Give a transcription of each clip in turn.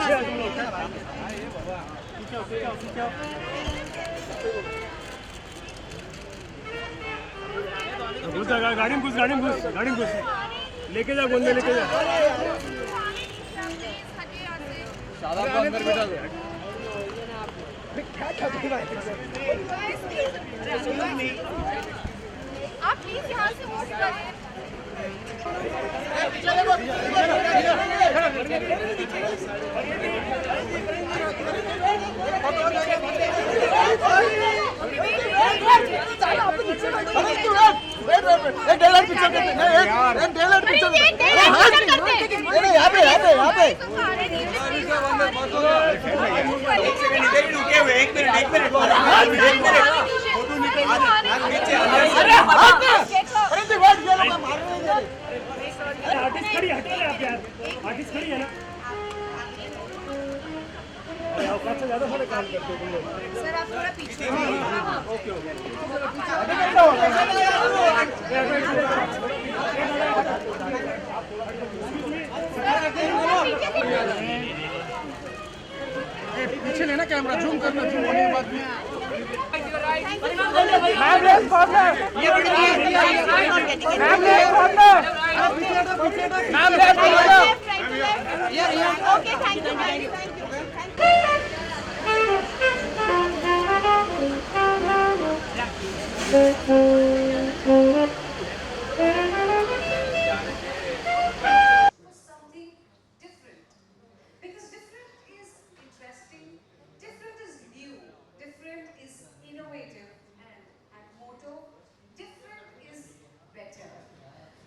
पीछे आ तुम लोग पीछे आओ घुस जा गाड़ी में घुस लेके जा गोंदे लेके जा शादाब को अंदर बिठा दो आप प्लीज यहाँ से मूव करें आर्टिस्ट खड़ी हटो आप यार आर्टिस्ट खड़ी है ना औकात से ज्यादा थोड़े काम करते हो तुम लोग सर आप थोड़ा पीछे ओके पीछे लेना कैमरा जूम करना जूम होने के बाद okay thank you something different because different is interesting, different is new, different is innovative, and at Moto, different is better.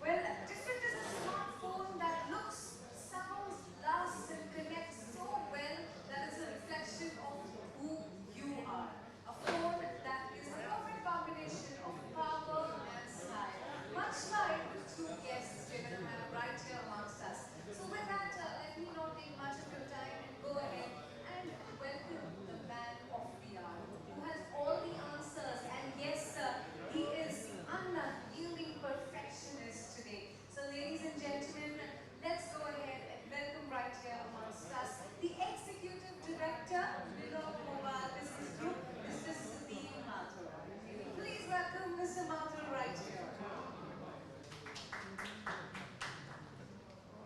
Well, different is a smartphone that looks, sounds, lasts and connects so well that it's a reflection of who you are. A phone that is a perfect combination of power and style, much like the two guests we're going to have right here amongst us. So with that, let me not take much of your time and go ahead and welcome the man of VR, who has all the answers, and yes, he is unyielding perfectionist today. So ladies and gentlemen, let's go ahead and welcome right here amongst us the Executive Director, Milo Mobile Business Group, Mr. Sunil Mathur. Please welcome Mr. Mathur right here.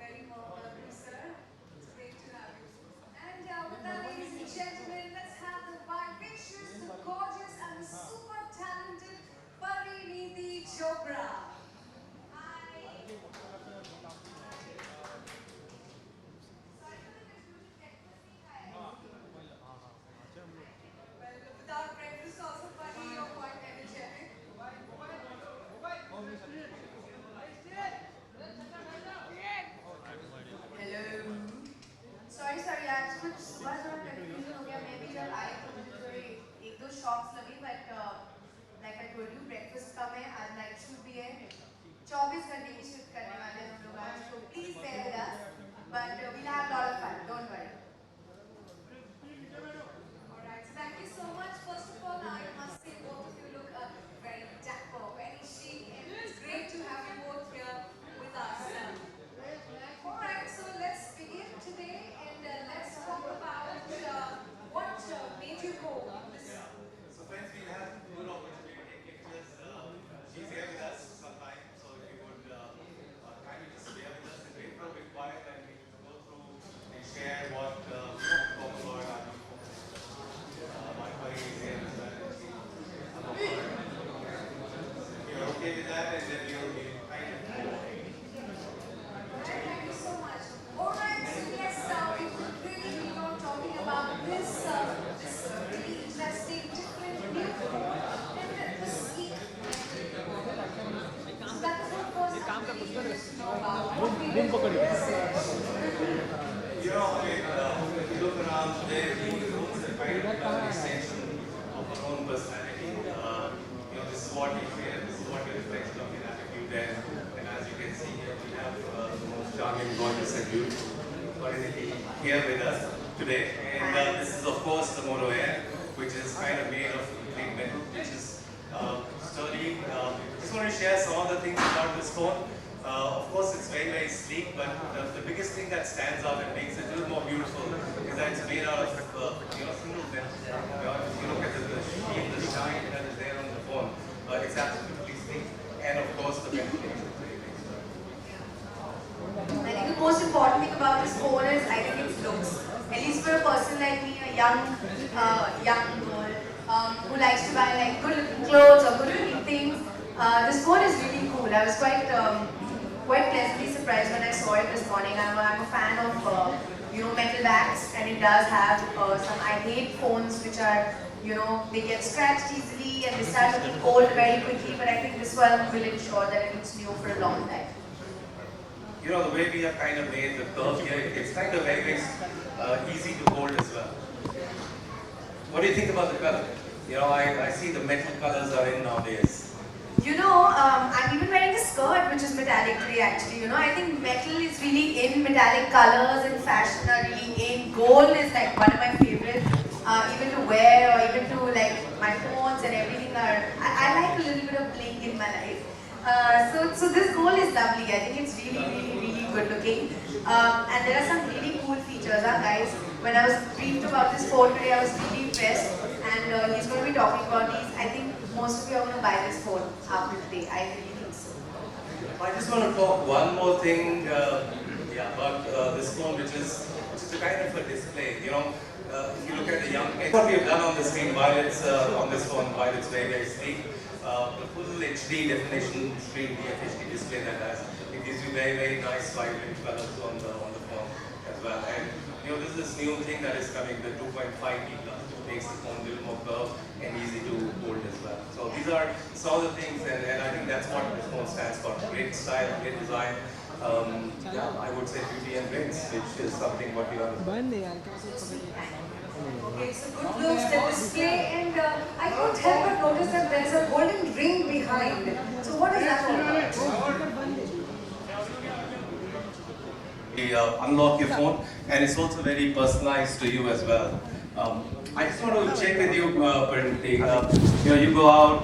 Very warm welcome, sir. It's great to have you. And with that, ladies and gentlemen, let's have the vivacious, the gorgeous, and the super talented Pariniti Chopra. Hi. Well, without breakfast also, Pari, you're quite energetic. Hello sorry आज कुछ सुबह थोड़ा confusion हो गया मैं भी जब आई तो मुझे थोड़े एक दो शॉक्स लगे but like I told you breakfast कम है आज नाइट शूट भी है 24 घंटे की शिफ्ट करने वाले हैं हम लोग आज तो please bear with us but we'll have lot of fun don't worry alright thank you so much first of all I must say both of you look very dapper very chic and it's great to have you both here with us. Alright, so let's begin today and let's talk about what made you go on this. So friends, we have a good opportunity to take pictures. She's here with us sometime, so if you would kindly just bear with us and wait for a bit quiet and we will go through and share what talk about my colleague is here as well. If you're okay with that, and then we'll be kind of Thank you so much. Alright, so yes, we would really be on talking about this really interesting, different, new phone and the sleek. So that's the first thing we need to know about. What we did with this. You know, if you look around today, the phones are kind of an extension of our own personality. This is what we feel, this is what we reflect on in attitude, and as you can see here, we have the most charming, gorgeous, and beautiful Pariniti here with us today. And this is, of course, the Moto Air, which is kind of made of complete metal, which is sturdy. Just want to share some of the things about this phone. Of course, it's very, very sleek, but the biggest thing that stands out and makes it a little more beautiful is is that it's made out of single metal. If you look at the sheen, the shine that is there on the phone, it's absolutely sleek. And of course, the ventilation is very nice. I think the most important thing about this phone is I think its looks. At least for a person like me, a young girl who likes to buy like good looking clothes or good looking things, this phone is really cool. I was quite pleasantly surprised when I saw it this morning. I'm a fan of metal backs, and it does have some. I hate phones which are they get scratched easily and they start looking old very quickly. But I think this one will ensure that it looks new for a long time. The way we have kind of made the curve here, it's kind of very easy to hold as well. What do you think about the color? I see the metal colors are in nowadays. I'm even wearing a skirt which is metallic today actually. I think metal is really in, metallic colors and fashion are really in. Gold is like one of my favorites, even to wear or even to like my phones and everything are, I like a little bit of bling in my life. So this gold is lovely. I think it's really good looking. And there are some really cool features, guys. When I was briefed about this phone today, I was really impressed. And he's going to be talking about these. I think most of you are going to buy this phone after today. I really think so. I just want to talk one more thing about this phone, which is a kind of a display. If you look at the young kids, what we have done on the screen while it's on this phone, while it's very sleek. The full HD definition screen DFHD display that has, it gives you very nice vibrant colors on the phone as well. And this is this new thing that is coming, the 2.5D plus, which makes the phone a little more curved and easy to hold as well. So these are some of the things, and I think that's what this phone stands for: great style, great design. I would say beauty and brains, which is something what we are. It's a good looks, the display, and I couldn't help but notice that there's a golden ring behind. So what is that all about? Unlock your phone, and it's also very personalized to you as well. I just want to check with you, Parineeti. You go out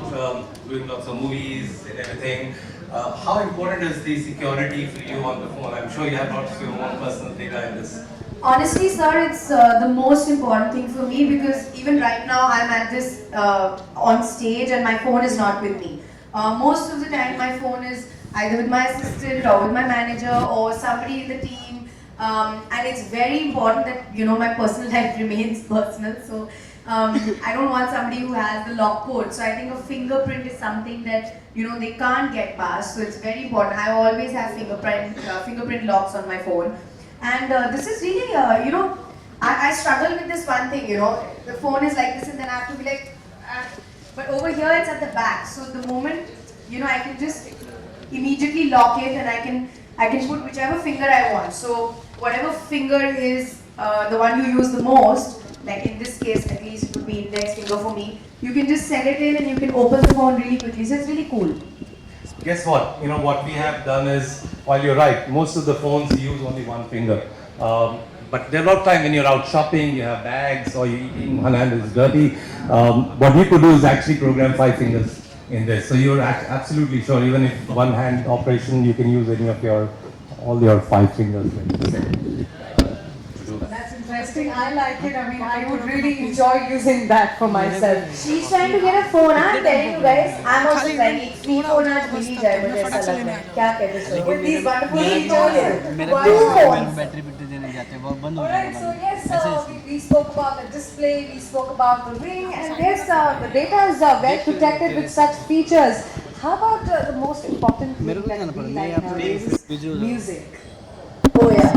doing lots of movies and everything. How important is the security for you on the phone? I'm sure you have lots of your own personal data in this. Honestly, sir, it's the most important thing for me because even right now I'm at this on stage and my phone is not with me. Most of the time my phone is either with my assistant or with my manager or somebody in the team, and it's very important that my personal life remains personal. So I don't want somebody who has the lock code. So I think a fingerprint is something that they can't get past. So it's very important. I always have fingerprint locks on my phone. And this is really, I struggle with this one thing, the phone is like this and then I have to be like, but over here it's at the back. So the moment, I can just immediately lock it and I can put whichever finger I want. So whatever finger is the one you use the most, like in this case at least it would be index finger for me, you can just set it in and you can open the phone really quickly. So it's really cool. Guess what? What we have done is, while you're right, most of the phones use only one finger. But there are a lot of times when you're out shopping, you have bags, or you're eating, one hand is dirty. What we could do is actually program 5 fingers in this. So you're absolutely sure, even if one hand operation, you can use any of all your 5 fingers. That's interesting. I like it. I mean, I would really enjoy using that for myself. She's trying to get a phone. I'm telling you guys, I'm also trying it. Free phone आज मिल ही जाए मुझे ऐसा लगता है. क्या कहते हो? With these wonderful features, two phones. Battery बिट्टी देने जाते हैं वो बंद हो Alright, so जाएगा. yes, we spoke about the display, we spoke about the ring, and this the data is well protected with such features. How about the most important thing मेरे को that जाना we पड़ा. like मैं अपने nowadays? Video Music. Oh yeah.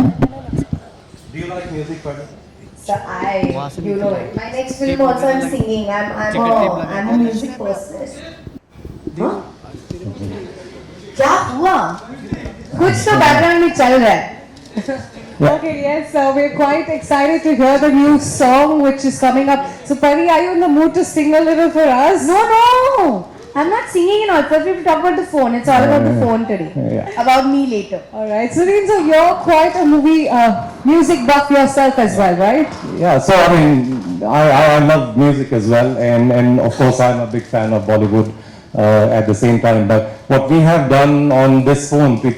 Do you like music, Pardon? So you know it. My next film also I'm singing. I'm a music person. Huh? क्या हुआ? कुछ तो background में चल रहा है. Okay, yes, we're quite excited to hear the new song which is coming up. So, Pari, are you in the mood to sing a little for us? No. I'm not singing in all. First we have to talk about the phone. It's all about the phone today. Yeah. About me later. Alright, so you're quite a movie music buff yourself as well, right? Yeah, so I mean, I love music as well, and of course I'm a big fan of Bollywood at the same time. But what we have done on this phone, to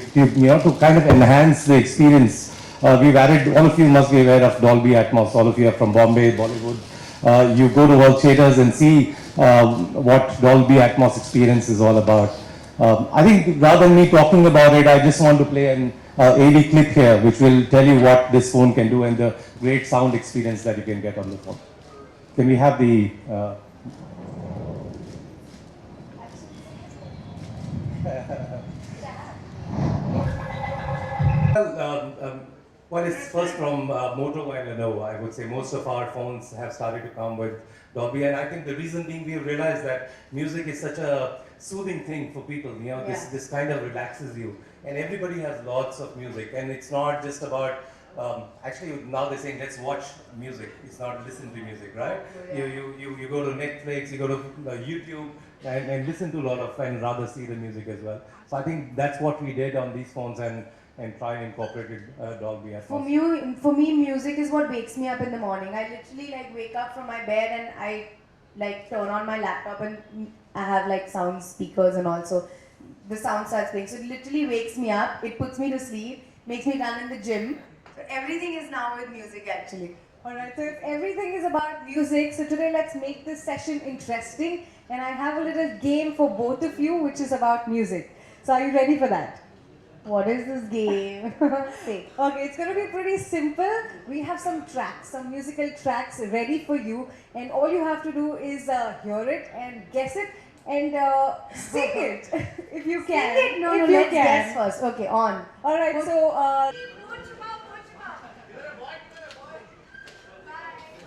kind of enhance the experience we've added, all of you must be aware of Dolby Atmos. All of you are from Bombay, Bollywood. You go to all theaters and see what Dolby Atmos experience is all about. I think rather than me talking about it, I just want to play an AV clip here, which will tell you what this phone can do and the great sound experience that you can get on the phone. Can we have the... Well, it's first from Moto and Lenovo. I would say most of our phones have started to come with Dolby, and I think the reason being we have realized that music is such a soothing thing for people. You know, this kind of relaxes you, and everybody has lots of music, and it's not just about. Actually, now they're saying let's watch music. It's not listen to music, right? You go to Netflix, you go to YouTube, and listen to a lot of, and rather see the music as well. So I think that's what we did on these phones, and try and incorporate Dolby Atmos. For me, music is what wakes me up in the morning. I literally like wake up from my bed and I like turn on my laptop and I have like sound speakers and also the sound starts playing. So it literally wakes me up. It puts me to sleep, makes me run in the gym. So everything is now with music actually. Alright, so if everything is about music, so today let's make this session interesting, and I have a little game for both of you which is about music. So are you ready for that? What is this game? Say. Okay, it's going to be pretty simple. We have some tracks, some musical tracks ready for you, and all you have to do is hear it and guess it and sing it if you can. Sing it? No, if no, you let's can. guess first. Okay, on. Alright, so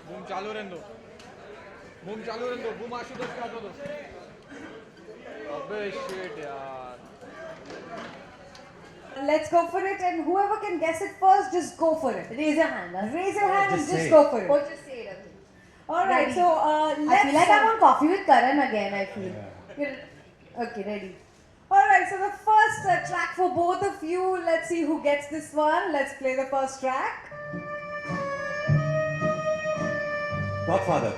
boom चालू रहने दो boom Ashutosh का दो अबे shit यार let's go for it, and whoever can guess it first, just go for it. Raise your hand. Huh? Raise your hand and Just just say go for it. Or just say it. Okay. Alright, Ready. so I let's... feel like I'm on Coffee with Karan again, I feel. Okay, ready. Alright, so the first track for both of you, let's see who gets this one. Let's play the first track. Godfather.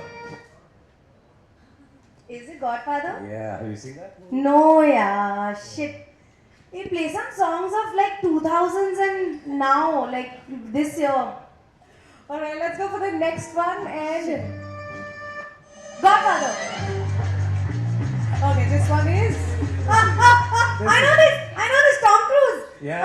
Is it Godfather? Yeah, have you seen that? No, yeah, shit. He plays some songs of like 2000s and now, like this year. Alright, let's go for the next one and... Godfather. Okay, this one is... I know this, Tom Cruise. Yeah.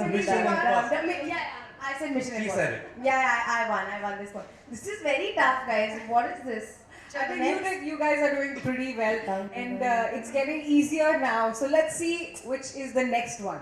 Mission Impossible. Yeah, I said Mission She Impossible. said it. Yeah, I won this one. This is very tough, guys. What is this? I think you guys are doing pretty well, and it's getting easier now. So let's see which is the next one.